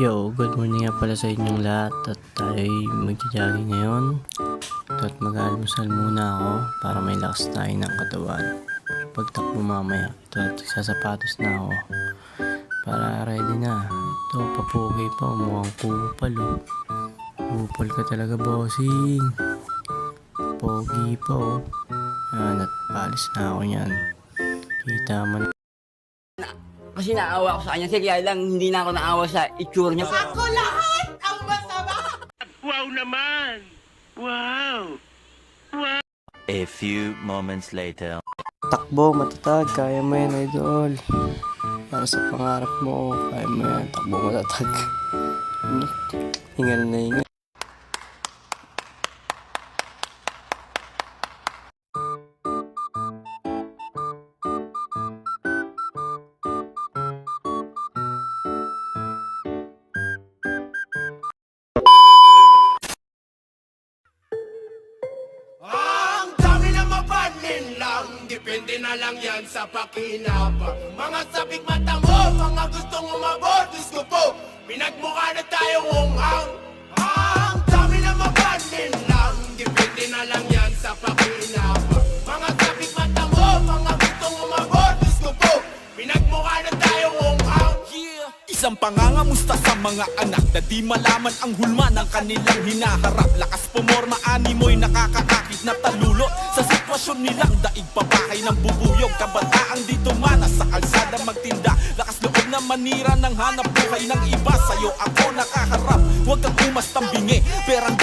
Yo, good morning nga pala sa inyong lahat at tayo'y magja-jogging ngayon. At mag-almusal muna ako para may lakas tayo ng katawan. Pagtakbo mamaya, at sasapatos na ako para ready na. Ito, papugi pa, mukhang kupal oh. Kupal ka talaga, bossing. Pogi pa oh. Yan, at palis na ako yan. Kita man. Kasi naawa ako sa kanya, kaya lang hindi na ako naawa sa itsura niya. Ako lahat ang masama! Wow naman! Wow! A few moments later. Takbo, matatag, kaya mo yan, idol. Para sa pangarap mo, kaya mo yan, takbo matatag. Hingal na hingal. Ang dami na mapanin lang, depende na lang yan sa pakinabang. Mga sabik mata mo, mga gustong umabot, gusto po, pinagmukha na tayong unghang. Ang dami na mapanin lang, depende na lang yan sa pakinabang. Mga sabik mata mo, mga gustong umabot, gusto po, pinagmukha na tayong unghang. Isang pangangamusta sa mga anak na di malaman ang hulma ng kanilang hinaharap. Lakas pumorma, animoy nakakaakit na talulo sa sitwasyon nilang daig pabahay ng bubuyog. Kabataang di tumana sa kalsada magtinda, lakas loob na manira ng hanap buhay ng iba. Sa'yo ako nakaharap, huwag kang umastambingi, perang